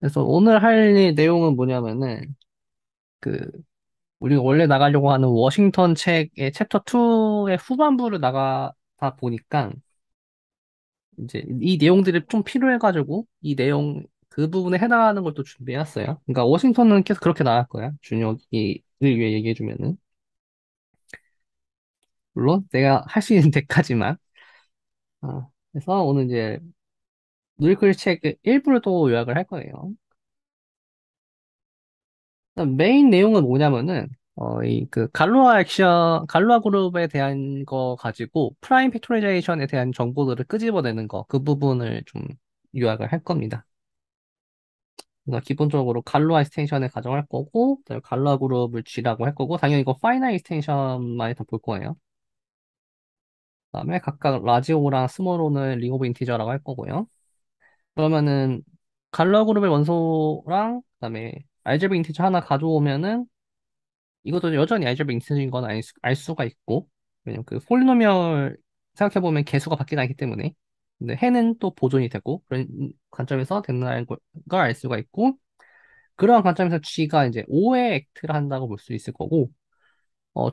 그래서 오늘 할 내용은 뭐냐면은 그 우리가 원래 나가려고 하는 워싱턴 책의 챕터 2의 후반부를 나가다 보니까 이제 이 내용들이 좀 필요해가지고 이 내용 그 부분에 해당하는 걸 또 준비해놨어요. 그러니까 워싱턴은 계속 그렇게 나갈 거야. 준혁이를 위해 얘기해주면은 물론 내가 할 수 있는 데까지만. 그래서 오늘 이제 누리클 책 일부를 또 요약을 할 거예요. 메인 내용은 뭐냐면은 이 그 갈로아 액션 갈로아 그룹에 대한 거 가지고 프라임 팩토리제이션에 대한 정보들을 끄집어내는 거 그 부분을 좀 요약을 할 겁니다. 그래서 기본적으로 갈로아 익스텐션을 가정할 거고 그다음에 갈로아 그룹을 G라고 할 거고 당연히 이거 파이널 익스텐션만 일단 볼 거예요. 그다음에 각각 라지오랑 스몰오는 링 오브 인티저라고 할 거고요. 그러면은 갈로아 그룹의 원소랑 그다음에 알제브 인티저 하나 가져오면은 이것도 여전히 알제브 인트인 건 알 수가 있고, 왜냐면 그 폴리노미얼 생각해보면 개수가 바뀌지 않기 때문에. 근데 해는 또 보존이 되고, 그런 관점에서 된다는 걸 알 수가 있고, 그러한 관점에서 G가 이제 5의 액트를 한다고 볼 수 있을 거고,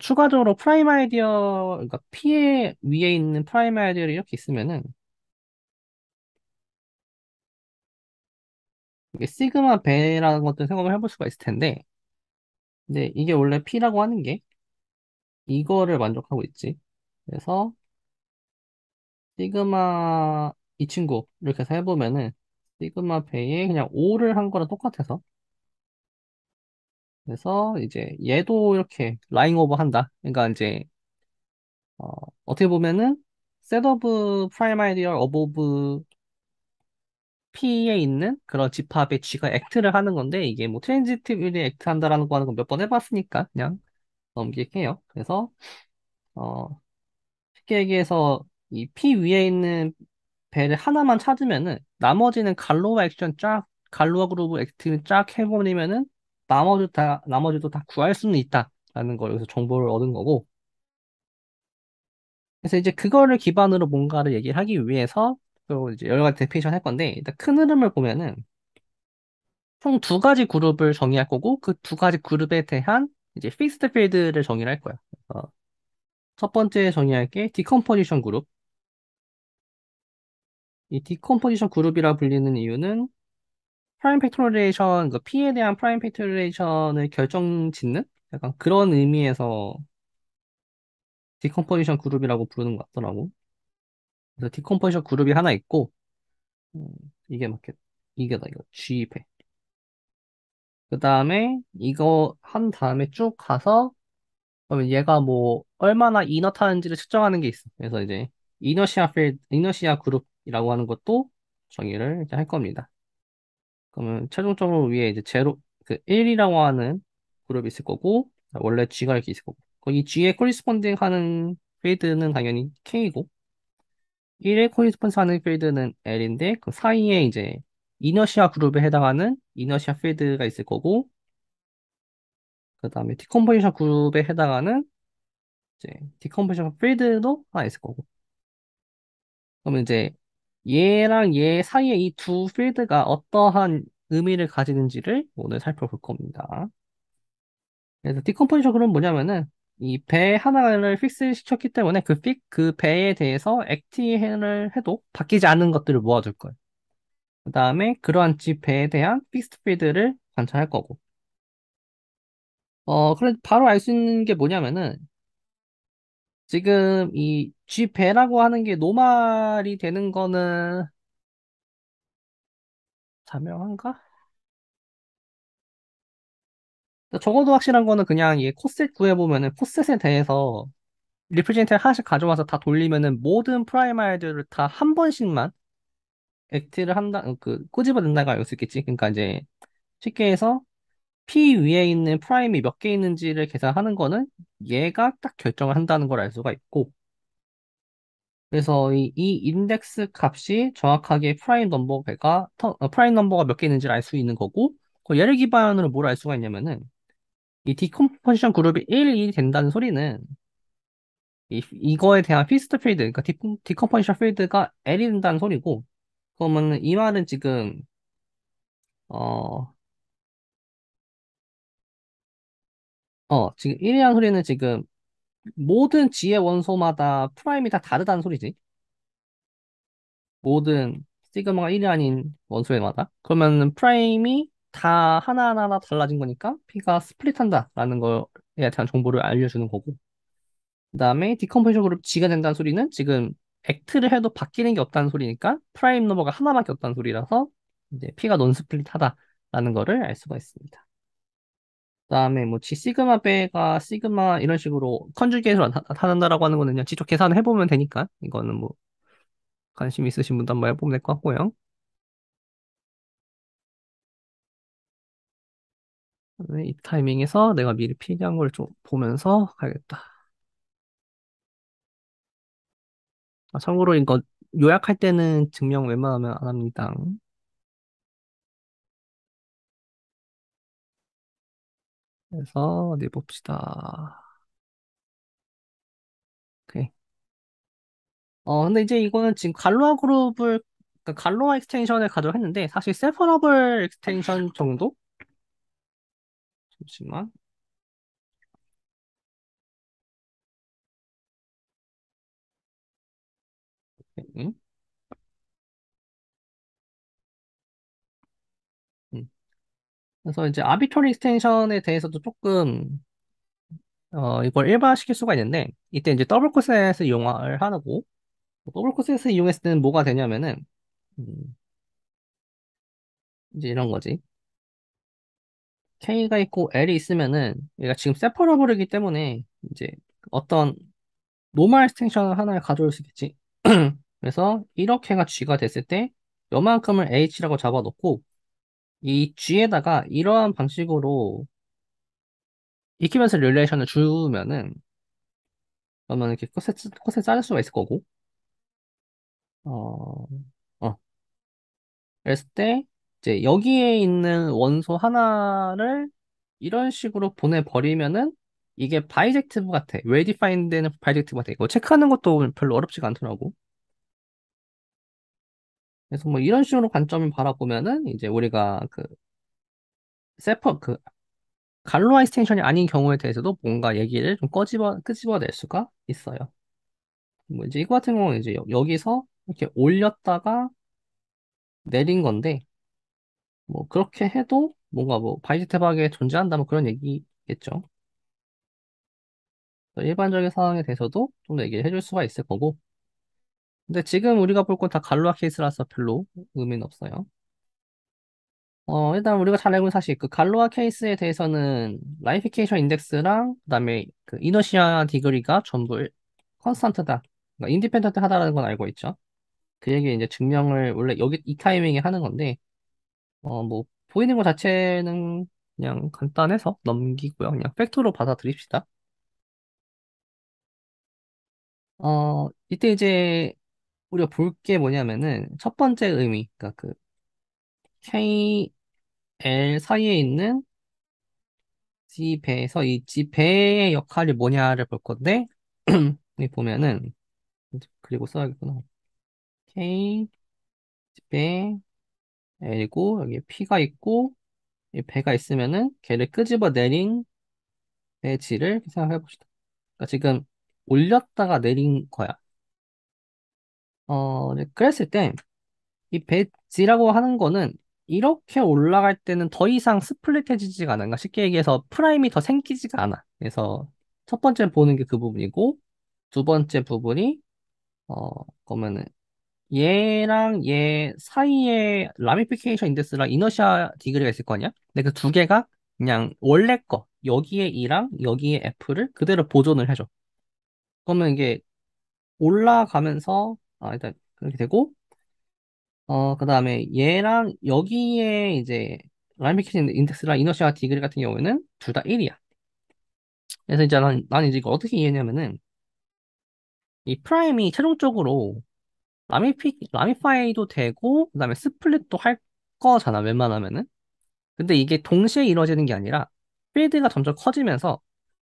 추가적으로 프라임 아이디어, 그러니까 P의 위에 있는 프라임 아이디어를 이렇게 있으면은, 이게 시그마 배라는 것도 생각을 해볼 수가 있을 텐데, 근데 이게 원래 P라고 하는 게 이거를 만족하고 있지. 그래서 시그마 이 친구 이렇게 해서 해보면은 시그마 배에 그냥 5를 한 거랑 똑같아서 그래서 이제 얘도 이렇게 라인 오버 한다. 그러니까 이제 어, 어떻게 보면은 셋 오브 프라임 아이디어 어보브 P에 있는 그런 집합의 G가 액트를 하는 건데 이게 뭐 트랜지티브리 액트 한다라는 거 하는 거 몇 번 해봤으니까 그냥 넘길게요. 그래서 어, 쉽게 얘기해서 이 P 위에 있는 배를 하나만 찾으면은 나머지는 갈로와 액션 쫙 갈로와 그룹 액티브 쫙 해버리면은 나머지도 다 구할 수는 있다라는 걸 여기서 정보를 얻은 거고 그래서 이제 그거를 기반으로 뭔가를 얘기하기 위해서 또 이제 여러 가지 데피니션 할 건데 일단 큰 흐름을 보면은 총 두 가지 그룹을 정의할 거고 그 두 가지 그룹에 대한 이제 픽스드 필드를 정의를 할 거야. 그래서 첫 번째 정의할 게 디컴포지션 그룹. 이 디컴포지션 그룹이라 불리는 이유는 프라임 팩토리에이션, 그 P에 대한 프라임 팩토리에이션을 결정짓는 약간 그런 의미에서 디컴포지션 그룹이라고 부르는 것 같더라고. 그래서 디컴포지션 그룹이 하나 있고, 음, 이게 맞겠, 이게다, 이거. G배. 그 다음에 이거 한 다음에 쭉 가서, 그러면 얘가 뭐, 얼마나 이너 타는지를 측정하는 게 있어. 그래서 이제, 이너시아 그룹이라고 하는 것도 정의를 이제 할 겁니다. 그러면 최종적으로 위에 이제 그 1이라고 하는 그룹이 있을 거고, 원래 G가 이렇게 있을 거고, 이 G에 코리스폰딩 하는 필드는 당연히 K고, 1에 코리스폰딩 하는 필드는 L인데, 그 사이에 이제 이너시아 그룹에 해당하는 이너시아 필드가 있을 거고, 그 다음에 디컴포지션 그룹에 해당하는 이제 디컴포지션 필드도 하나 있을 거고. 그러면 이제 얘랑 얘 사이에 이 두 필드가 어떠한 의미를 가지는지를 오늘 살펴볼 겁니다. 그래서 디컴포지션 그럼 뭐냐면은 이 배 하나를 픽스 시켰기 때문에 그 배에 대해서 액티를 해도 바뀌지 않는 것들을 모아줄 거예요. 그 다음에 그러한 집 배에 대한 픽스트 필드를 관찰할 거고. 그래 바로 알 수 있는 게 뭐냐면은 지금 이 G 배라고 하는 게 노말이 되는 거는 자명한가? 적어도 확실한 거는 그냥 이 코셋 구해보면은 코셋에 대해서 리프레젠테이터 하나씩 가져와서 다 돌리면은 모든 프라이마이들을 다 한 번씩만 액트를 한다, 꼬집어낸다가 알 수 있겠지. 그러니까 이제 쉽게 해서 P 위에 있는 프라임이 몇 개 있는지를 계산하는 거는 얘가 딱 결정을 한다는 걸 알 수가 있고. 그래서 이 인덱스 값이 정확하게 프라임 넘버가 몇 개 있는지를 알 수 있는 거고, 그 얘를 기반으로 뭘 알 수가 있냐면은, 이 디컴포지션 그룹이 1이 된다는 소리는, 이거에 대한 피스트 필드, 그러니까 디컴포지션 필드가 L이 된다는 소리고, 그러면 이 말은 지금 어, 지금 1이라는 소리는 지금 모든 G의 원소마다 프라임이 다 다르다는 소리지. 모든 시그마가 1이 아닌 원소에마다. 그러면 프라임이 다 하나하나 달라진 거니까 P가 스플릿한다라는 거에 대한 정보를 알려주는 거고. 그다음에 디컴포지션 그룹 G가 된다는 소리는 지금 액트를 해도 바뀌는 게 없다는 소리니까 프라임 넘버가 하나밖에 없다는 소리라서 이제 P가 논스플릿하다라는 거를 알 수가 있습니다. 그다음에 뭐 G 시그마 베가 시그마 이런 식으로 컨주게이트로 나타난다라고 하는 거는 그냥 직접 계산을 해보면 되니까 이거는 뭐 관심 있으신 분도 한번 해보면 될 것 같고요. 이 타이밍에서 내가 미리 필기한 걸 좀 보면서 가야겠다. 참고로 이거 요약할 때는 증명 웬만하면 안 합니다. 그래서 어디 봅시다. 오케이. 근데 이제 이거는 지금 갈로아 그룹을, 그러니까 갈로아 익스텐션을 가져했는데, 사실 세퍼러블 익스텐션 정도? 잠시만. 응? 응. 그래서 이제 아비터리 익스텐션에 대해서도 조금, 이걸 일반화시킬 수가 있는데, 이때 이제 더블 코셋을 이용을 하고, 더블 코셋을 이용했을 때는 뭐가 되냐면은, 음, 이제 이런 거지. K가 있고 L이 있으면은, 얘가 지금 세퍼러블이기 때문에, 이제 어떤 노멀 익스텐션을 하나를 가져올 수 있겠지. 그래서 이렇게가 G가 됐을 때 요만큼을 H라고 잡아놓고 이 G에다가 이러한 방식으로 이퀴밸런스 릴레이션을 주면은 그러면 이렇게 컷에 자를 수가 있을 거고 어, 그랬을 때 이제 여기에 있는 원소 하나를 이런 식으로 보내버리면은 이게 바이젝티브 같아. 웰 디파인드는 바이젝티브 같아. 이거 체크하는 것도 별로 어렵지가 않더라고. 그래서 뭐 이런 식으로 관점을 바라보면은 이제 우리가 그 세퍼 그 갈로아 익스텐션이 아닌 경우에 대해서도 뭔가 얘기를 좀 끄집어낼 수가 있어요. 뭐 이제 이거 같은 경우는 이제 여기서 이렇게 올렸다가 내린 건데 뭐 그렇게 해도 뭔가 뭐 바이지테박에 존재한다 뭐 그런 얘기겠죠. 일반적인 상황에 대해서도 좀 더 얘기를 해줄 수가 있을 거고. 근데 지금 우리가 볼 건 다 갈로아 케이스라서 별로 의미는 없어요. 일단 우리가 잘 알고 있는 사실 그 갈로아 케이스에 대해서는 라이피케이션 인덱스랑 그다음에 그 이너시아 디그리가 전부 컨스탄트다. 그러니까 인디펜던트 하다라는 건 알고 있죠. 그 얘기 이제 증명을 원래 여기 이 타이밍에 하는 건데 뭐 보이는 것 자체는 그냥 간단해서 넘기고요. 그냥 팩트로 받아들입시다. 이때 이제 우리가 볼 게 뭐냐면은 첫 번째 의미, 그러니까 그 K, L 사이에 있는 G배에서 이 G배의 역할이 뭐냐를 볼 건데 여기 보면은 그리고 써야겠구나. K, 배, L이고 여기 P가 있고 이 배가 있으면은 걔를 끄집어 내린 배 G를 생각해 봅시다. 그러니까 지금 올렸다가 내린 거야. 네, 그랬을 때 이 배 G라고 하는 거는 이렇게 올라갈 때는 더 이상 스플릿해지지가 않아. 그러니까 쉽게 얘기해서 프라임이 더 생기지가 않아. 그래서 첫 번째 보는 게 그 부분이고 두 번째 부분이 그러면은 얘랑 얘 사이에 라미피케이션 인덱스랑 이너시아 디그리가 있을 거 아니야? 근데 그 두 개가 그냥 원래 거 여기에 E랑 여기에 F를 그대로 보존을 해줘. 그러면 이게 올라가면서 일단 그렇게 되고 그다음에 얘랑 여기에 이제 라미피케이션 인덱스랑 이너시아 디그리 같은 경우에는 둘 다 1이야. 그래서 이제 난 이제 이거 어떻게 이해했냐면은 이 프라임이 최종적으로 라미파이도 되고 그다음에 스플릿도 할 거잖아 웬만하면은. 근데 이게 동시에 이루어지는 게 아니라 필드가 점점 커지면서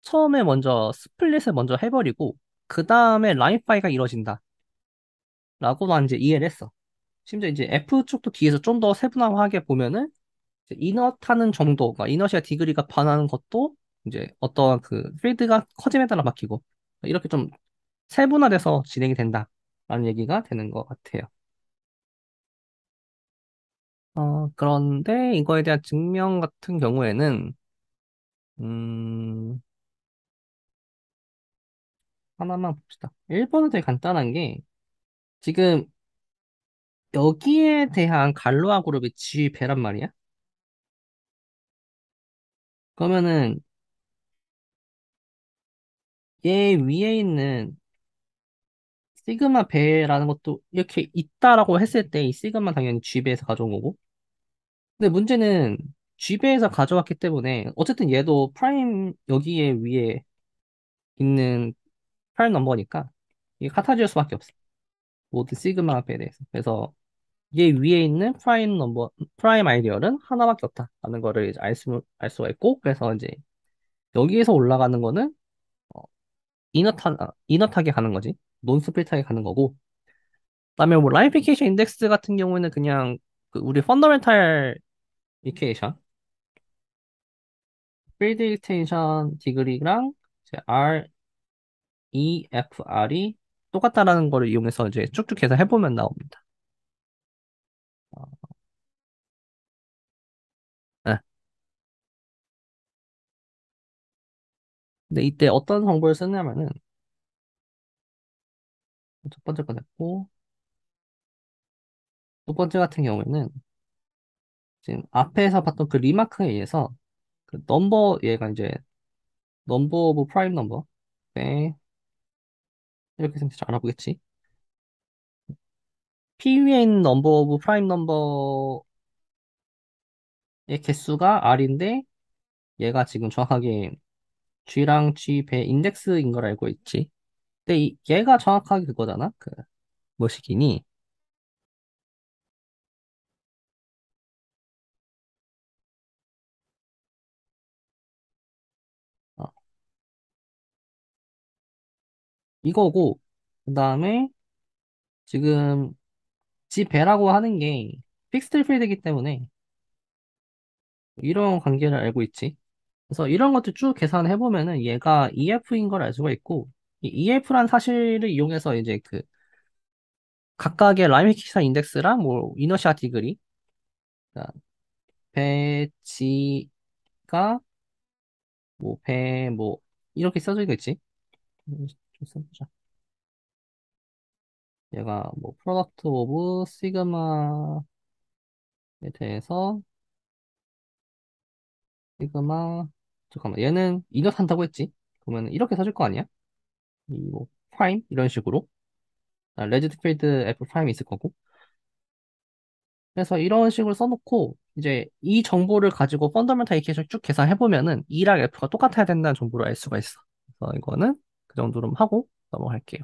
처음에 먼저 스플릿을 먼저 해버리고 그 다음에 라미파이가 이루어진다라고 난 이제 이해를 했어. 심지어 이제 F 쪽도 뒤에서 좀 더 세분화하게 보면은 이제 이넛하는 정도가 이넛이야 디그리가 반하는 것도 이제 어떤 그 필드가 커짐에 따라 바뀌고 이렇게 좀 세분화돼서 진행이 된다라는 얘기가 되는 것 같아요. 그런데 이거에 대한 증명 같은 경우에는 음, 하나만 봅시다. 1번은 되게 간단한 게 지금 여기에 대한 갈로아 그룹이 G배란 말이야. 그러면은 얘 위에 있는 시그마 배라는 것도 이렇게 있다라고 했을 때 이 시그마 당연히 G배에서 가져온 거고. 근데 문제는 G배에서 가져왔기 때문에 어쨌든 얘도 프라임 여기에 위에 있는 프라임 넘버니까 이게 같아질 수밖에 없어. 모든 시그마 배에 대해서. 그래서 얘 위에 있는 프라임 넘버, 프라임 아이디어는 하나밖에 없다라는 거를 이제 알 수가 있고, 그래서 이제 여기에서 올라가는 거는 어, 이너하게 가는 거지. 논스플릿하게 가는 거고, 그다음에 뭐 라이피케이션 인덱스 같은 경우에는 그냥 그 우리 펀더멘탈 이케이션, 필드 익스텐션 디그리랑 이제 R, E, F, R이 똑같다라는 거를 이용해서 이제 쭉쭉 계산해 보면 나옵니다. 어, 네. 근데 이때 어떤 정보를 쓰냐면은 첫 번째 거 냈고, 두 번째 같은 경우에는 지금 앞에서 봤던 그 리마크에 의해서 그 넘버 얘가 이제 넘버 오브 프라임 넘버 네 이렇게 생각잘 알아보겠지. P 위에 있는 넘버 오브 프라임 넘버의 개수가 R인데 얘가 지금 정확하게 G랑 G 배 인덱스인 걸 알고 있지. 근데 얘가 정확하게 그거잖아. 그 뭐시기니? 어, 이거고 그다음에 지금 G 배라고 하는 게 픽스드 필드이기 때문에 이런 관계를 알고 있지. 그래서 이런 것들 쭉 계산해 보면은 얘가 EF인 걸 알 수가 있고 이 EF란 사실을 이용해서 이제 그 각각의 라미키사 인덱스랑 뭐 이너시아 디그리 배지가 뭐 배 뭐 이렇게 써져 있겠지. 좀 써보자. 얘가 뭐 프로덕트 오브 시그마에 대해서 시그마 잠깐만 얘는 이넛 한다고 했지. 그러면 이렇게 써줄 거 아니야? 이 뭐 프라임 이런 식으로 레지드 필드 F 프라임이 있을 거고. 그래서 이런 식으로 써놓고 이제 이 정보를 가지고 펀더멘탈 이케이션 쭉 계산해보면은 E랑 F가 똑같아야 된다는 정보를 알 수가 있어. 그래서 이거는 그 정도로 하고 넘어갈게요.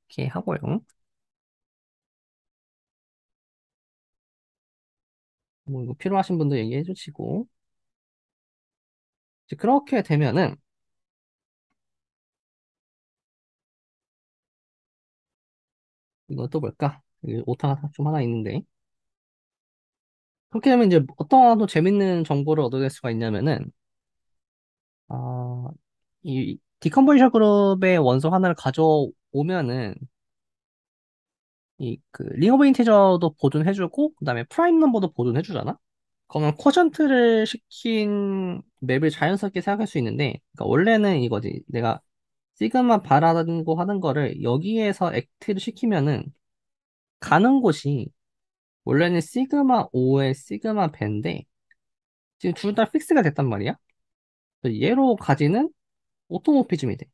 이렇게 하고요. 뭐 이거 필요하신 분들 얘기해 주시고 이제 그렇게 되면은 이건 또 뭘까? 여기 오타가 좀 하나 있는데 그렇게 되면 이제 어떤 또 재밌는 정보를 얻어낼 수가 있냐면은 이 디컴포지션 그룹의 원소 하나를 가져오면은 이 그 링오브 인티저도 보존해주고 그다음에 프라임 넘버도 보존해주잖아. 그러면 쿼션트를 시킨 맵을 자연스럽게 생각할 수 있는데, 그러니까 원래는 이거지. 내가 시그마 바라는 거 하는 거를 여기에서 액트를 시키면은 가는 곳이 원래는 시그마 5의 시그마 배인데 지금 둘 다 픽스가 됐단 말이야. 그래서 얘로 가지는 오토모피즘이 돼.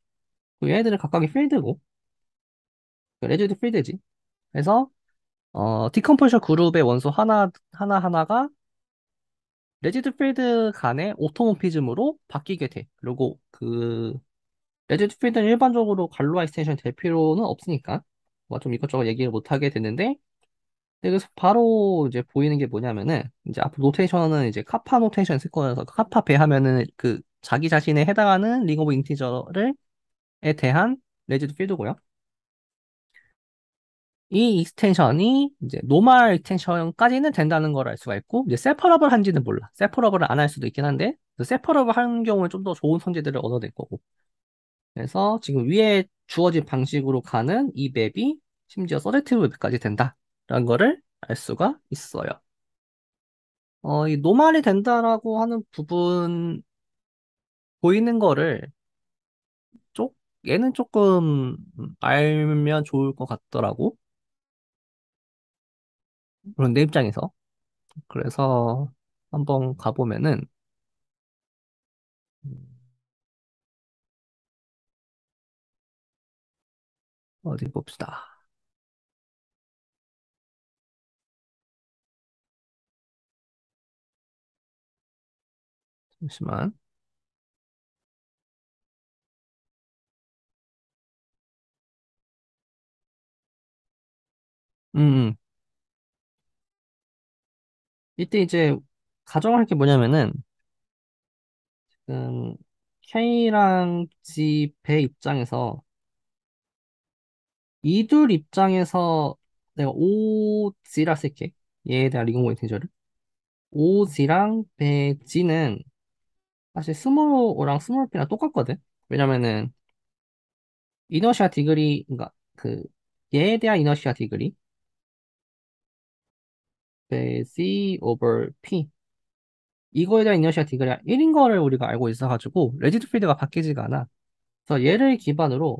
그 얘네들은 각각의 필드고 레지드 필드지. 그래서 디컴포지션 그룹의 원소 하나가 레지드 필드 간의 오토모피즘으로 바뀌게 돼. 그리고 그 레지드 필드는 일반적으로 갈로아 익스텐션이 될 필요는 없으니까 뭐 좀 이것저것 얘기를 못 하게 되는데 그래서 바로 이제 보이는 게 뭐냐면은 이제 앞으로 노테이션은 이제 카파 노테이션 쓸 거여서 카파 배하면은 그 자기 자신에 해당하는 링 오브 인티저를 에 대한 레지드 필드고요. 이 익스텐션이 이제 노멀 익스텐션까지는 된다는 걸 알 수가 있고, 이제 세퍼러블 한지는 몰라. 세퍼러블을 안 할 수도 있긴 한데, 세퍼러블 하는 경우는 좀 더 좋은 성질들을 얻어낼 거고. 그래서 지금 위에 주어진 방식으로 가는 이 맵이 심지어 서젝티브 맵까지 된다라는 거를 알 수가 있어요. 이 노말이 된다라고 하는 부분 보이는 거를 얘는 조금 알면 좋을 것 같더라고. 그런 내 입장에서. 그래서 한번 가보면은 음, 어디 봅시다. 잠시만. 음, 음. 이때 이제 가정할 게 뭐냐면은 지금 K랑 G 배 입장에서 이둘 입장에서 내가 OG라 쓸게. 얘에 대한 리공공 인테저를. OG랑 배G는 사실 스몰 O랑 스몰 P랑 똑같거든. 왜냐면은 이너시아 디그리, 그러니까 그 얘에 대한 이너시아 디그리 배G over P 이거에 대한 이너시아 디그리가 1인 거를 우리가 알고 있어가지고 레지드 필드가 바뀌지가 않아. 그래서 얘를 기반으로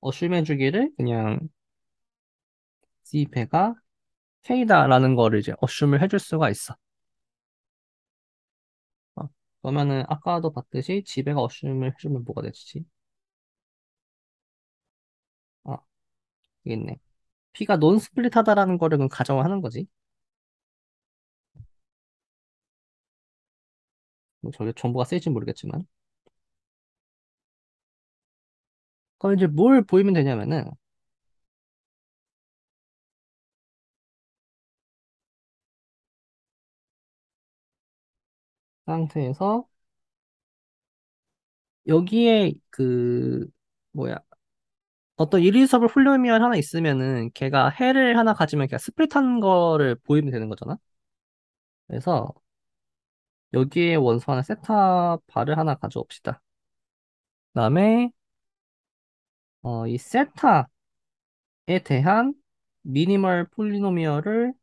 어슈맨 주기를 그냥 G배가 K다라는 거를 이제 어슈을 해줄 수가 있어. 그러면은 아까도 봤듯이 G배가 어슈을 해주면 뭐가 되지? 아, 여기 있네. P가 논 스플릿하다라는 거를 그럼 가정을 하는 거지. 뭐 저게 정보가 쓰일지 모르겠지만. 그럼 이제 뭘 보이면 되냐면은 상태에서 여기에 그 뭐야 어떤 이리서블 폴리nomial 하나 있으면은 걔가 해를 하나 가지면 걔가 스플릿한 거를 보이면 되는 거잖아. 그래서 여기에 원소 하나 세타 바를 하나 가져옵시다. 그다음에 이 세타에 대한 미니멀 폴리노미얼을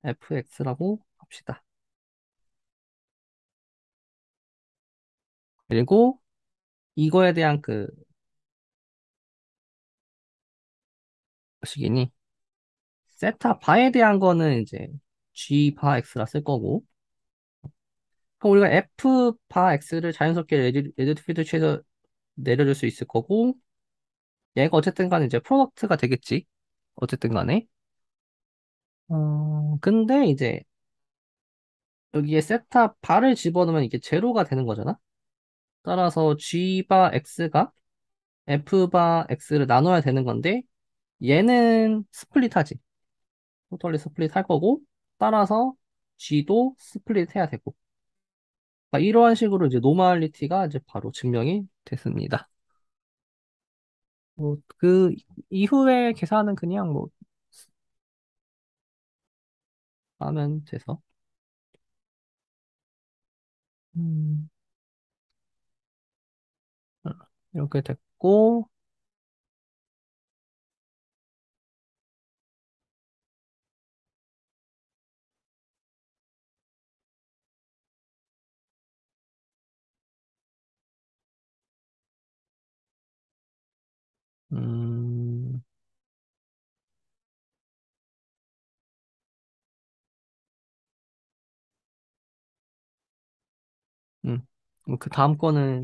fx라고 합시다. 그리고 이거에 대한 그 식이니 세타 바에 대한 거는 이제 g 바 x라 쓸 거고 그럼 우리가 f 바 x를 자연스럽게 레디트 필드 취해서 내려줄 수 있을 거고 얘가 어쨌든 간에 이제 프로덕트가 되겠지. 어쨌든 간에. 근데 이제 여기에 세타 바를 집어넣으면 이게 제로가 되는 거잖아. 따라서 g 바 x가 f 바 x를 나눠야 되는 건데 얘는 스플릿하지. 토털리 스플릿 할 거고 따라서 g도 스플릿 해야 되고. 이러한 식으로 이제 노멀리티가 이제 바로 증명이 됐습니다. 그 이후에 계산은 그냥 뭐 하면 돼서. 음, 이렇게 됐고, 음, 그 다음 거는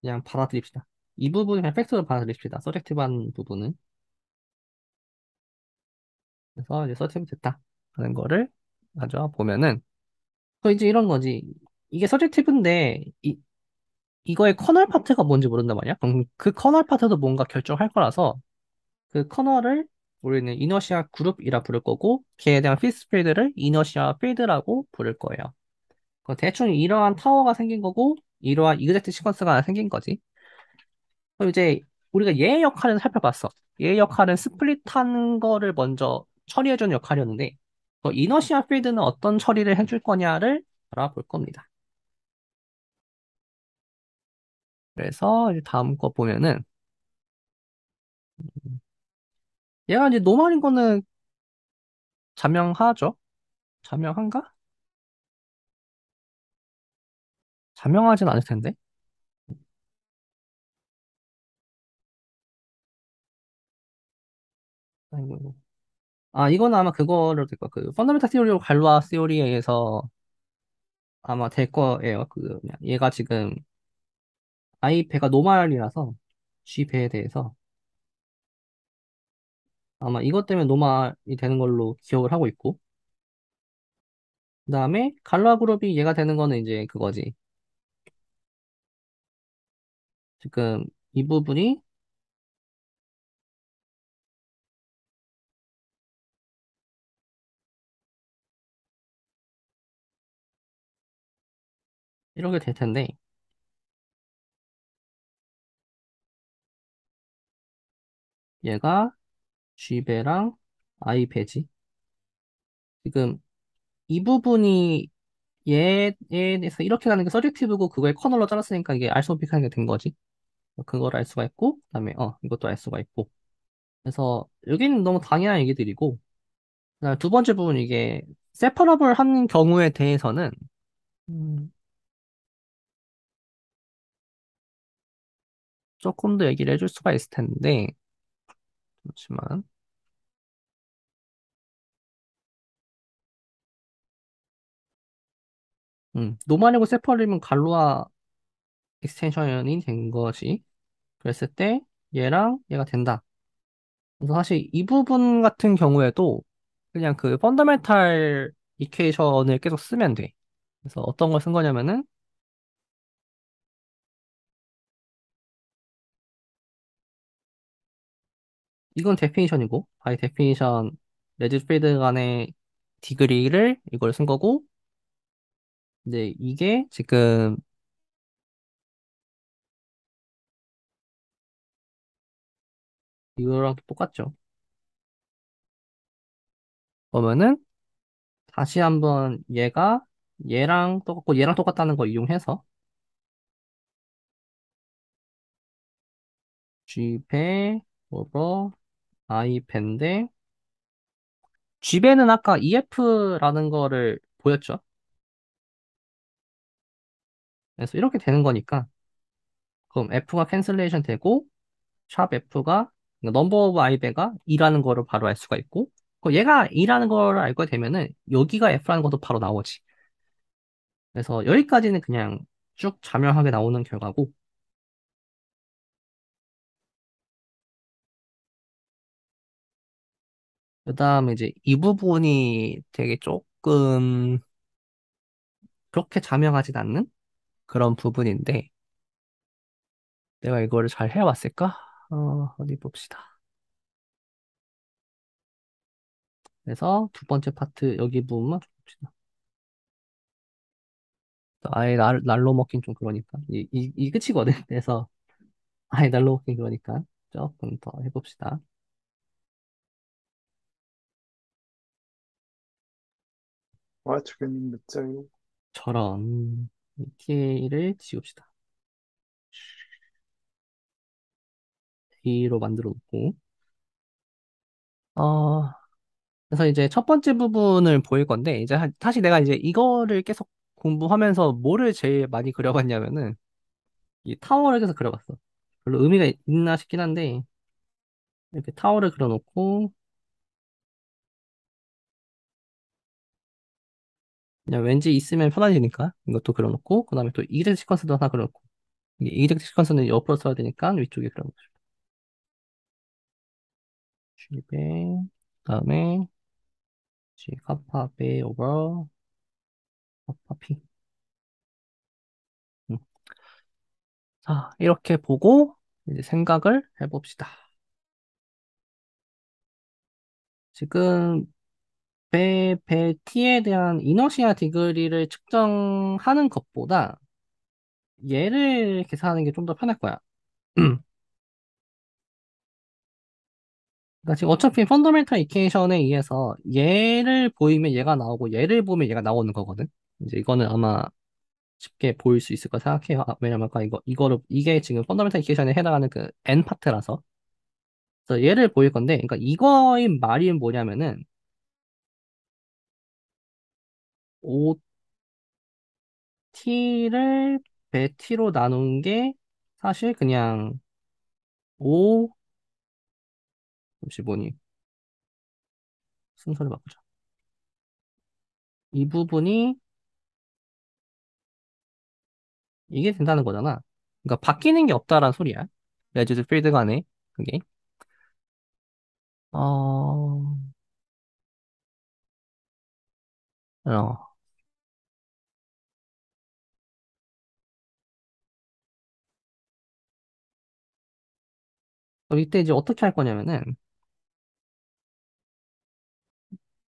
그냥 받아들입시다. 이 부분은 그냥 팩트로 받아들입시다. 서젝티브한 부분은. 그래서 이제 서젝티브 됐다. 하는 거를 가져와 보면은, 이제 이런 거지. 이게 서젝티브인데, 이거의 커널 파트가 뭔지 모른단 말이야? 그럼 그 커널 파트도 뭔가 결정할 거라서, 그 커널을 우리는 이너시아 그룹이라 부를 거고, 걔에 대한 피스 필드를 이너시아 필드라고 부를 거예요. 대충 이러한 타워가 생긴 거고, 이러한 이그젝트 시퀀스가 생긴 거지. 그럼 이제 우리가 얘의 역할은 살펴봤어. 얘의 역할은 스플릿한 거를 먼저 처리해주는 역할이었는데, 이너시아 필드는 어떤 처리를 해줄 거냐를 알아볼 겁니다. 그래서 이제 다음 거 보면은, 얘가 이제 노말인 거는 자명하죠? 자명한가? 자명하진 않을 텐데. 아이고. 아, 이거는 아마 그거를 될 거야. 그 펀더멘탈 시오리로 갈로아 시오리에 의해서 아마 될 거예요. 그냥 얘가 지금 I 배가 노말이라서 G 배에 대해서 아마 이것 때문에 노말이 되는 걸로 기억을 하고 있고, 그다음에 갈로아 그룹이 얘가 되는 거는 이제 그거지. 지금 이 부분이 이렇게 될 텐데, 얘가 G 배랑 I 배지. 지금 이 부분이 얘에 대해서 이렇게 가는 게 서젝티브고 그거에 커널로 잘랐으니까 이게 알소픽하게 된 거지. 그걸 알 수가 있고, 그다음에 이것도 알 수가 있고. 그래서 여기는 너무 당연한 얘기들이고, 그다음에 두 번째 부분 이게 세퍼러블 한 경우에 대해서는 음, 조금 더 얘기를 해줄 수가 있을 텐데, 잠시만. 노말이고 세퍼리면 갈로아 익스텐션이 된 거지. 그랬을 때 얘랑 얘가 된다. 그래서 사실 이 부분 같은 경우에도 그냥 그 펀더멘탈 이퀘이션을 계속 쓰면 돼. 그래서 어떤 걸 쓴 거냐면은 이건 데피니션이고 바이 데피니션 레지 필드 간의 디그리를 이걸 쓴 거고, 근데 이게 지금 이거랑 똑같죠. 그러면은 다시 한번 얘랑 똑같고 얘랑 똑같다는 걸 이용해서 G배 오버 I배인데, G배는 아까 EF라는 거를 보였죠. 그래서 이렇게 되는 거니까 그럼 F가 캔슬레이션 되고 샵 F가 넘버 오브 I배가 2라는 거를 바로 알 수가 있고, 그럼 얘가 2라는 거를 알게 되면은 여기가 F라는 것도 바로 나오지. 그래서 여기까지는 그냥 쭉 자명하게 나오는 결과고, 그다음에 이제 이 부분이 되게 조금 그렇게 자명하진 않는 그런 부분인데, 내가 이거를 잘 해왔을까? 어디 봅시다. 그래서 두 번째 파트 여기 부분만 좀 봅시다. 아예 날로 먹긴 좀 그러니까 이 끝이거든. 그래서 아예 날로 먹긴 그러니까 조금 더 해봅시다. 와, 주교님 몇 자요? 저런 TA를 지웁시다. A로 만들어 놓고, 어 그래서 이제 첫 번째 부분을 보일 건데, 이제 다시 내가 이제 이거를 계속 공부하면서 뭐를 제일 많이 그려봤냐면은 이 타워를 계속 그려봤어. 별로 의미가 있나 싶긴 한데, 이렇게 타워를 그려놓고 그냥 왠지 있으면 편해지니까 이것도 그려놓고, 그 다음에 또 이젝트 시퀀스도 하나 그려놓고, 이게 이젝트 시퀀스는 옆으로 써야 되니까 위쪽에 그려놓고, 쥐배 그다음에 쥐 카파 베 오버 카파 피. 음. 자, 이렇게 보고 이제 생각을 해봅시다. 지금 배 T에 대한 이너시아 디그리를 측정하는 것보다 얘를 계산하는 게 좀 더 편할 거야. 그러니까 지금 어차피 펀더멘탈 이케이션에 의해서 얘를 보이면 얘가 나오고 얘를 보면 얘가 나오는 거거든. 이제 이거는 아마 쉽게 보일 수 있을 거 생각해요. 왜냐면 아까 이게 지금 펀더멘탈 이케이션에 해당하는 그 n 파트라서. 그래서 얘를 보일 건데, 그러니까 이거의 말이 뭐냐면은 OT를 배t로 나눈 게 사실 그냥 O 잠시 뭐니 순서를 바꾸자. 이 부분이 이게 된다는 거잖아. 그러니까 바뀌는 게 없다라는 소리야. 레지드 필드 간에 그게. 어, 어. 그럼 이때 이제 어떻게 할 거냐면은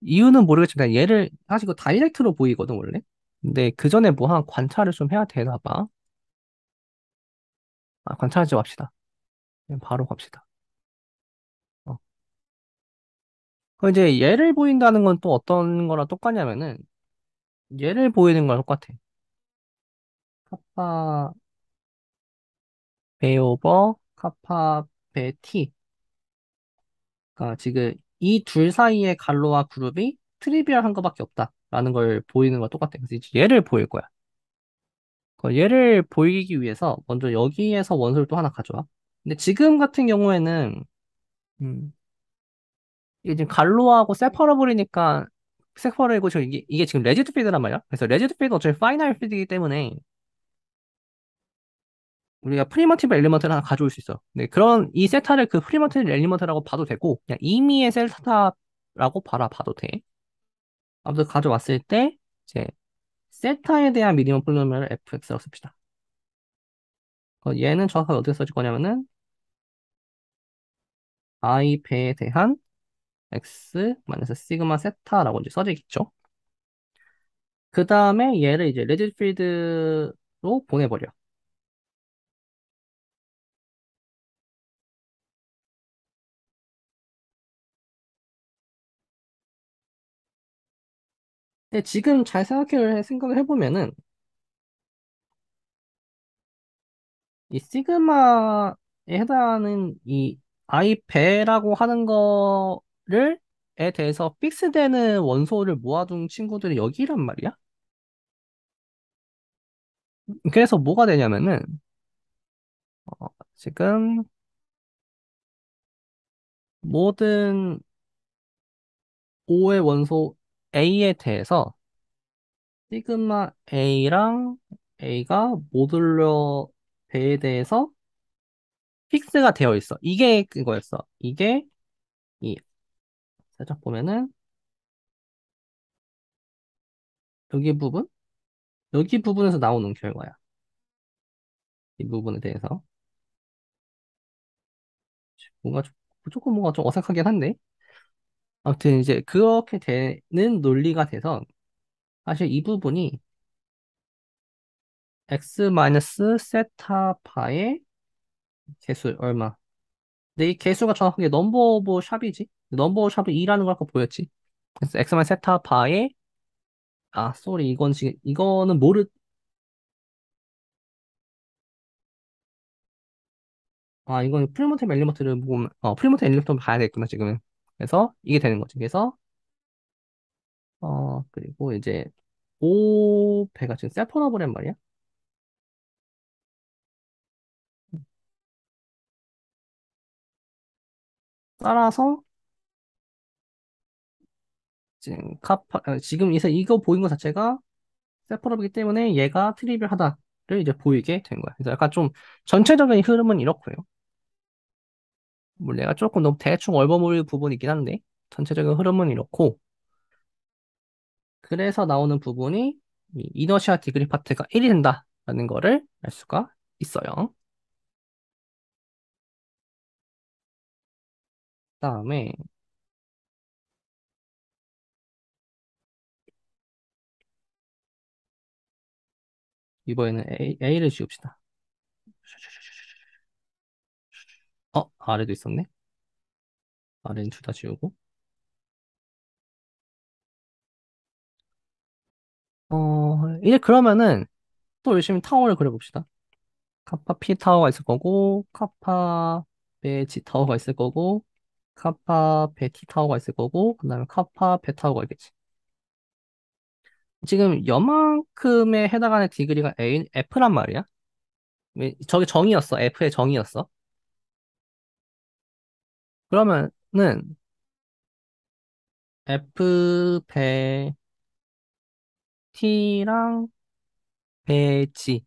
이유는 모르겠지만 그냥 얘를 사실 이거 다이렉트로 보이거든 원래. 근데 그 전에 뭐 한 관찰을 좀 해야 되나 봐. 관찰하지 맙시다. 그냥 바로 갑시다. 어. 그 이제 얘를 보인다는 건 또 어떤 거랑 똑같냐면은 얘를 보이는 거랑 똑같아. 카파 베 오버 카파 베 티. 그러니까 지금 이 둘 사이의 갈로와 그룹이 트리비얼한 거밖에 없다라는 걸 보이는 거랑 똑같아. 그래서 이제 얘를 보일 거야. 얘를 보이기 위해서 먼저 여기에서 원소를 또 하나 가져와. 근데 지금 같은 경우에는 음, 이게 지금 갈로하고 세퍼러블이니까 세퍼러블이고 지금 이게 지금 레지드 필드란 말이야. 그래서 레지드 필드 어차피 파이널 필드이기 때문에 우리가 프리머티브 엘리먼트를 하나 가져올 수 있어. 네, 그런 이 세타를 그 프리머티브 엘리먼트라고 봐도 되고 그냥 임의의 세타라고 봐도 돼. 아무튼 가져왔을 때 이제 세타에 대한 미니멈 폴리노미얼을 fx라고 씁시다. 얘는 정확하게 어떻게 써질 거냐면은 i 배에 대한 x 마이너스 시그마 세타라고 이제 써지겠죠. 그 다음에 얘를 이제 레지드 필드로 보내버려. 근데 지금 잘 생각을 해보면은 이 시그마에 해당하는 이 i 배라고 하는 거를 에 대해서 픽스되는 원소를 모아둔 친구들이 여기란 말이야. 그래서 뭐가 되냐면은 지금 모든 O의 원소 A에 대해서 시그마 A랑 A가 모듈러 배에 대해서 픽스가 되어 있어. 이게 그거였어. 이게 이 살짝 보면은 여기 부분? 여기 부분에서 나오는 결과야. 이 부분에 대해서. 뭔가 조금 뭔가 좀 어색하긴 한데. 아무튼 이제 그렇게 되는 논리가 돼서 사실 이 부분이 x 세타 파의 개수 얼마. 근데 이 개수가 정확하게 넘버 오브 샵이지. 넘버 오브 샵이 2라는 걸 아까 보였지. 그래서 x 세타 파의 쏘리 이건 지금 이거는 이건 프리모트 엘리먼트를 보면 프리모트 엘리먼트를 봐야 되겠구나 지금은. 그래서 이게 되는 거지. 그래서 그리고 이제 오 배가 지금 세퍼너블란 말이야. 따라서 지금 이거 보인 것 자체가 세퍼러블이기 때문에 얘가 트리비얼하다를 이제 보이게 된 거야. 그래서 약간 좀 전체적인 흐름은 이렇고요. 물론 내가 조금 너무 대충 얼버무릴 부분이긴 한데 전체적인 흐름은 이렇고 그래서 나오는 부분이 이 이너시아 디그리 파트가 1이 된다라는 거를 알 수가 있어요. 그다음에 이번에는 A를 지웁시다. 아래도 있었네. 아래는 둘 다 지우고. 이제 그러면은 또 열심히 타워를 그려봅시다. 카파 P 타워가 있을 거고, 카파 베지 타워가 있을 거고, 카파 베티 타워가 있을 거고, 그 다음에 카파 베 타워가 있겠지. 지금 요만큼에 해당하는 디그리가 F란 말이야. 저게 정의였어. F의 정의였어. 그러면은 F 배 T랑 배지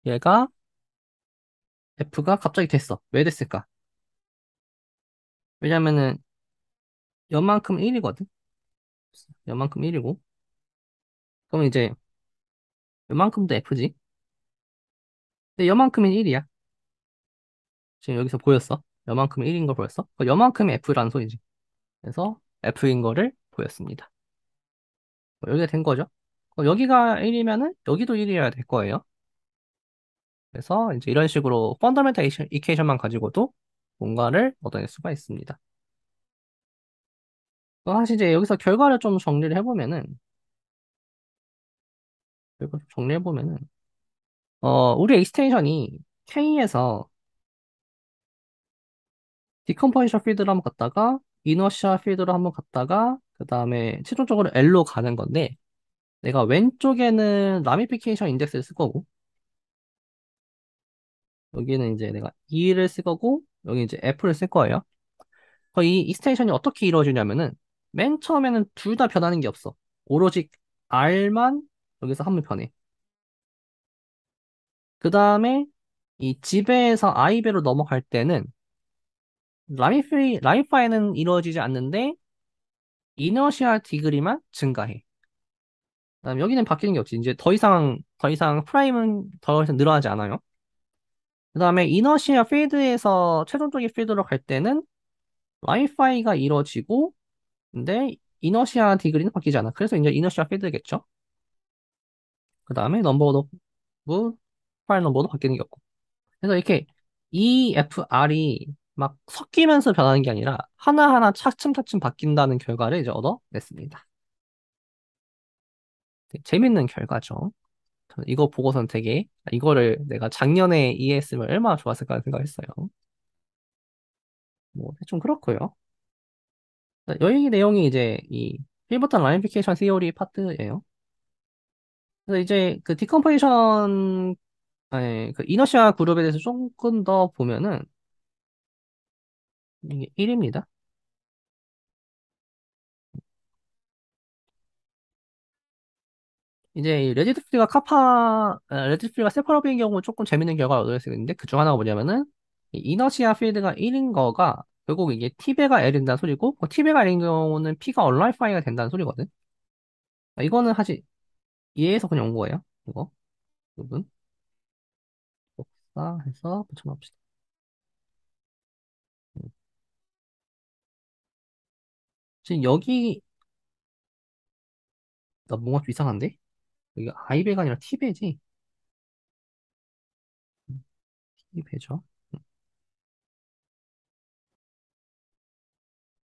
얘가 F가 갑자기 됐어. 왜 됐을까? 왜냐면은 요만큼 1이거든. 요만큼 1이고. 그럼 이제 요만큼도 F지. 근데 요만큼은 1이야. 지금 여기서 보였어. 요만큼 1인 걸 보였어. 요만큼이 F라는 소리지. 그래서 F인 거를 보였습니다. 여기가 된 거죠. 여기가 1이면은 여기도 1이어야 될 거예요. 그래서 이제 이런 식으로 펀더멘탈 이케이션만 가지고도 뭔가를 얻어낼 수가 있습니다. 사실 이제 여기서 결과를 좀 정리를 해보면은, 우리 익스텐션이 K에서 디컴포지션 필드로 한번 갔다가, 이너시아 필드로 한번 갔다가, 그 다음에 최종적으로 L로 가는 건데, 내가 왼쪽에는 라미피케이션 인덱스를 쓸 거고, 여기는 이제 내가 E를 쓸 거고, 여기 이제 F를 쓸 거예요. 이 익스텐션이 어떻게 이루어지냐면은, 맨 처음에는 둘 다 변하는 게 없어. 오로지 R만 여기서 한 번 변해. 그 다음에 이 지배에서 아이배로 넘어갈 때는 라미파이는 이루어지지 않는데 이너시아 디그리만 증가해. 그다음에 여기는 바뀌는 게 없지. 이제 더 이상 프라임은 더 이상 늘어나지 않아요. 그 다음에 이너시아 필드에서 최종적인 필드로 갈 때는 라미파이가 이루어지고 근데 이너시아 디그리는 바뀌지 않아. 그래서 이제 이너시아 필드겠죠. 그 다음에 파일 넘버도 바뀌는 게 없고. 그래서 이렇게 EFR이 막 섞이면서 변하는 게 아니라 하나하나 차츰차츰 바뀐다는 결과를 이제 얻어냈습니다. 되게 재밌는 결과죠. 저는 이거 보고선 되게 이거를 내가 작년에 이해했으면 얼마나 좋았을까 생각했어요. 뭐 대충 그렇고요. 여기 내용이 이제 이 필버턴 라인피케이션 시오리 파트예요. 그래서 이제 그 디컴포지션 아니 그 이너시아 그룹에 대해서 조금 더 보면은 이게 1입니다. 이제 이 레지드필드가 세퍼러브인 경우는 조금 재밌는 결과를 얻을 수 있는데 그 중 하나가 뭐냐면은 이 이너시아 필드가 1인 거가 결국 이게 T배가 L이 된다는 소리고 그 T배가 L인 경우는 P가 얼라이파이가 된다는 소리거든. 이거는 사실 이해해서 그냥 온 거예요. 이거 부분 복사해서 붙여놓읍시다. 음. 지금 여기 나 뭔가 좀 이상한데? 여기 I배가 아니라 T배지? T배죠.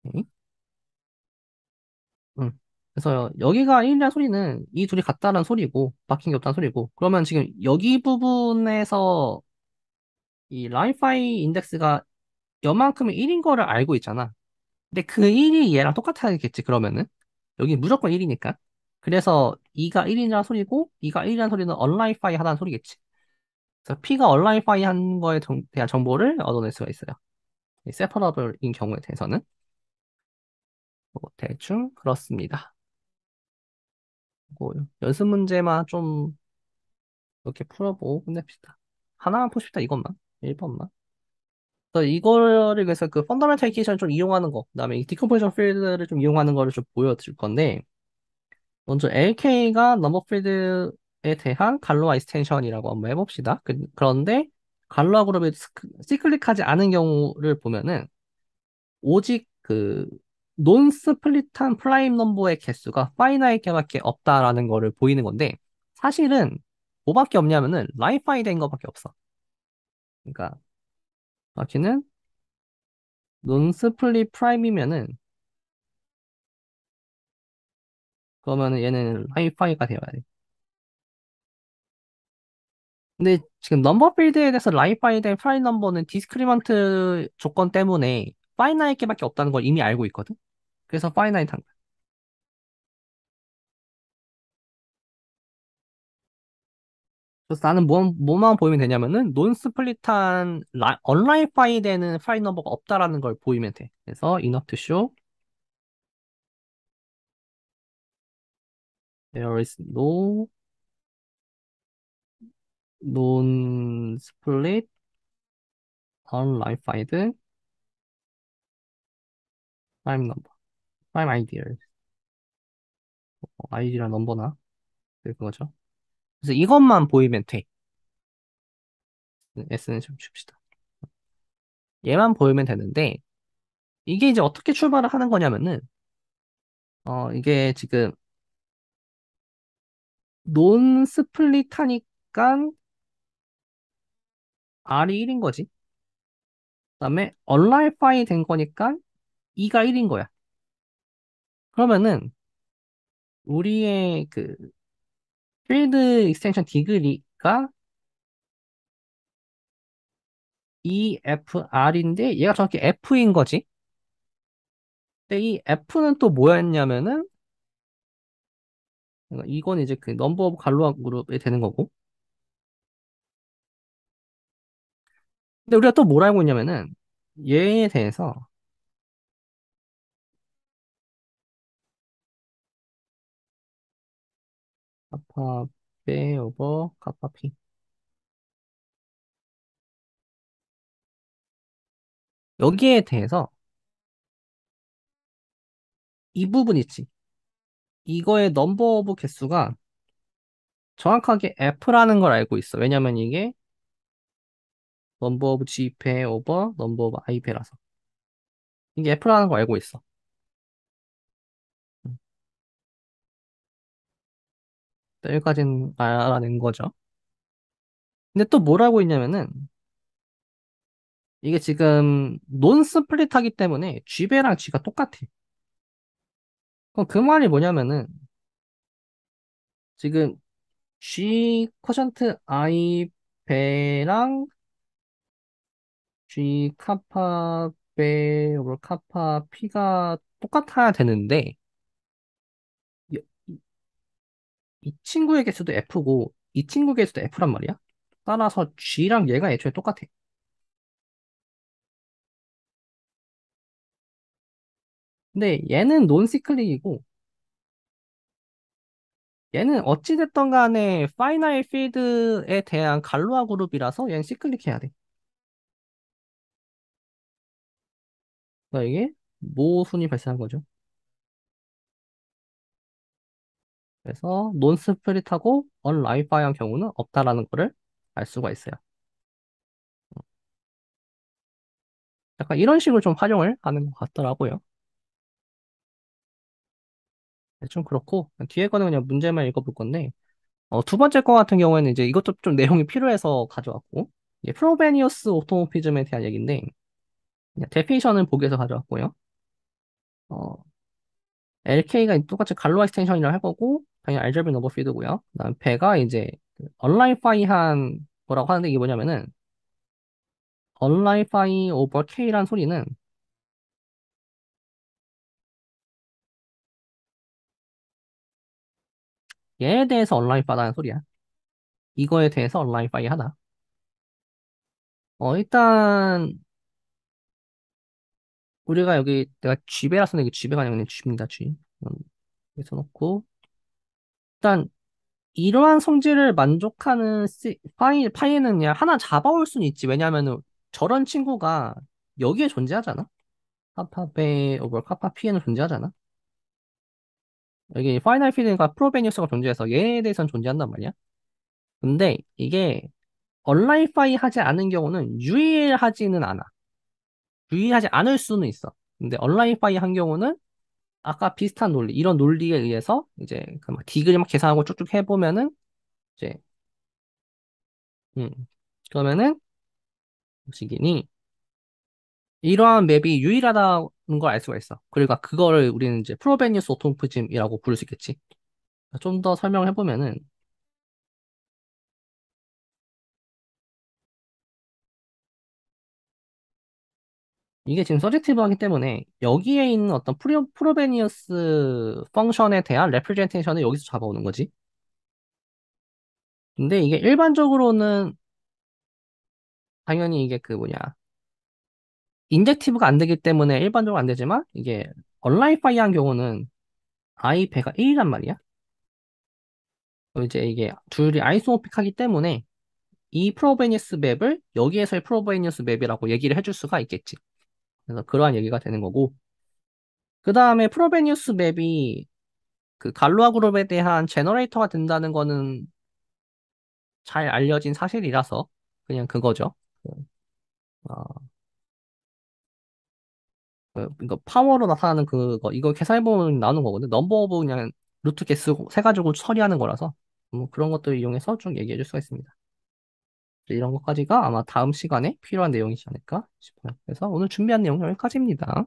오케이. 응. 그래서 여기가 1이라는 소리는 이 둘이 같다는 소리고 바뀐 게 없다는 소리고 그러면 지금 여기 부분에서 이 라이파이 인덱스가 요만큼의 1인 거를 알고 있잖아. 근데 그 1이 얘랑 똑같아야겠지 그러면은 여기 무조건 1이니까 그래서 2가 1이라는 소리고 2가 1이라는 소리는 언라이파이 하다는 소리겠지. 그래서 P가 언라이파이 한 거에 대한 정보를 얻어낼 수가 있어요. 이 세퍼러블인 경우에 대해서는 뭐 대충 그렇습니다. 뭐 연습 문제만 좀 이렇게 풀어보고 끝냅시다. 하나만 푸십시다, 이것만. 1번만. 그래서 이거를 그래서 그 펀더멘탈 이케이션을 좀 이용하는 거, 그다음에 이 디컴포지션 필드를 좀 이용하는 거를 좀 보여드릴 건데, 먼저 LK가 넘버 필드에 대한 갈로아 익스텐션이라고 한번 해봅시다. 그런데 갈로아 그룹이 시클릭하지 않은 경우를 보면은 오직 그 논스플릿한 프라임 넘버의 개수가 파이나이트 개밖에 없다라는 거를 보이는 건데, 사실은 뭐밖에 없냐면은 라이파이 된 거밖에 없어. 그러니까 마키는 논스플릿 프라임이면은 그러면은 얘는 하이파이가 되어야 돼. 근데 지금 넘버 필드에 대해서 라이파이 대 프라임 넘버는 디스크리먼트 조건 때문에 파이나이트 개밖에 없다는 걸 이미 알고 있거든. 그래서 파이나이트 한 거야. 그래서 나는 뭐만 보이면 되냐면은 논스플릿한 언라이파이 되는 프라임 넘버가 없다라는 걸 보이면 돼. 그래서 enough to show there is no non-split unlike prime number, prime ideal, id랑 넘버나 그거죠. 그래서 이것만 보이면 돼. S는 좀 줍시다. 얘만 보이면 되는데 이게 이제 어떻게 출발을 하는 거냐면은 이게 지금 논스플릿 하니까 R이 1인 거지. 그다음에 언라이파이 된 거니까 2가 1인 거야. 그러면은 우리의 그 필드 익스텐션 디그리가 EFR인데 얘가 정확히 F인 거지. 근데 이 F는 또 뭐였냐면은 이건 이제 그 넘버 오브 갈로아 그룹이 되는 거고. 근데 우리가 또 뭘 알고 있냐면은 얘에 대해서 카파 베 오버 카파 피 여기에 대해서 이 부분 있지. 이거의 넘버 오브 개수가 정확하게 F라는 걸 알고 있어. 왜냐면 이게 넘버 오브 G패 오버 넘버 오브 I패라서. 이게 F라는 걸 알고 있어. 음, 여기까지는 알아낸 거죠. 근데 또 뭘 알고 있냐면은 이게 지금 논 스플릿하기 때문에 G배랑 G가 똑같아. 그럼 그 말이 뭐냐면은 지금 G 커션트 I 배랑 G 카파 배 오버 카파 P가 똑같아야 되는데 이, 이 친구의 개수도 F고 이 친구 개수도 F란 말이야. 따라서 G랑 얘가 애초에 똑같아. 근데 얘는 논시클릭이고 얘는 어찌됐던 간에 파이널 필드에 대한 갈로아 그룹이라서 얘는 시클릭해야 돼. 그러니까 이게 모순이 발생한 거죠. 그래서 논스플릿하고 언라이파이한 경우는 없다라는 거를 알 수가 있어요. 약간 이런 식으로 좀 활용을 하는 것 같더라고요. 네, 좀 그렇고 뒤에 거는 그냥 문제만 읽어볼 건데 두 번째 거 같은 경우에는 이제 이것도 좀 내용이 필요해서 가져왔고 이게 프로베니어스 오토모피즘에 대한 얘기인데 그냥 데피니션을 보기 위해서 가져왔고요. 어, LK가 똑같이 갈로 익스텐션이라고 할 거고 당연히 알제브리 넘버 필드고요. 그다음 배가 이제 언라이파이한 거라고 하는데 이게 뭐냐면은 언라이파이 오버 K란 소리는 얘에 대해서 언라이파이하다는 소리야. 이거에 대해서 언라이파이 하다. 일단 우리가 여기 내가 G배라서 이게 G배가 아니라 그냥 G입니다. G. 여기 써놓고 일단 이러한 성질을 만족하는 파이는 그냥 하나 잡아올 수는 있지. 왜냐하면은 저런 친구가 여기에 존재하잖아. 카파 베 오버 카파 피에는 존재하잖아. 여기 파이널 필드가 프로베니우스가 존재해서 얘에 대해서는 존재한단 말이야. 근데 이게 언라이파이 하지 않은 경우는 유의하지는 않아. 유의하지 않을 수는 있어. 근데 언라이파이 한 경우는 아까 비슷한 논리, 이런 논리에 의해서 이제 그막 디그리 막 계산하고 쭉쭉 해보면은 이제 음 그러면은 보시기니 이러한 맵이 유일하다는 걸 알 수가 있어. 그러니까 그거를 우리는 이제 프로베니우스 오토모티즘이라고 부를 수 있겠지. 좀 더 설명을 해보면은 이게 지금 서젝티브하기 때문에 여기에 있는 어떤 프로베니우스 펑션에 대한 레프레젠테이션을 여기서 잡아오는 거지. 근데 이게 일반적으로는 당연히 이게 그 뭐냐 인젝티브가 안 되기 때문에 일반적으로 안 되지만 이게 얼라이파이한 경우는 i 배가 1이란 말이야. 이제 이게 둘이 아이소모픽하기 때문에 이 프로베니우스 맵을 여기에서의 프로베니우스 맵이라고 얘기를 해줄 수가 있겠지. 그래서 그러한 얘기가 되는 거고. 그 다음에 프로베니우스 맵이 그 갈로아 그룹에 대한 제너레이터가 된다는 거는 잘 알려진 사실이라서 그냥 그거죠. 어, 그러니까 파워로 나타나는 그거 이거 계산해보면 나오는 거거든. 넘버 오브 그냥 루트 개수 세 가지고 처리하는 거라서 뭐 그런 것들을 이용해서 쭉 얘기해 줄 수가 있습니다. 이런 것까지가 아마 다음 시간에 필요한 내용이지 않을까 싶어요. 그래서 오늘 준비한 내용은 여기까지입니다.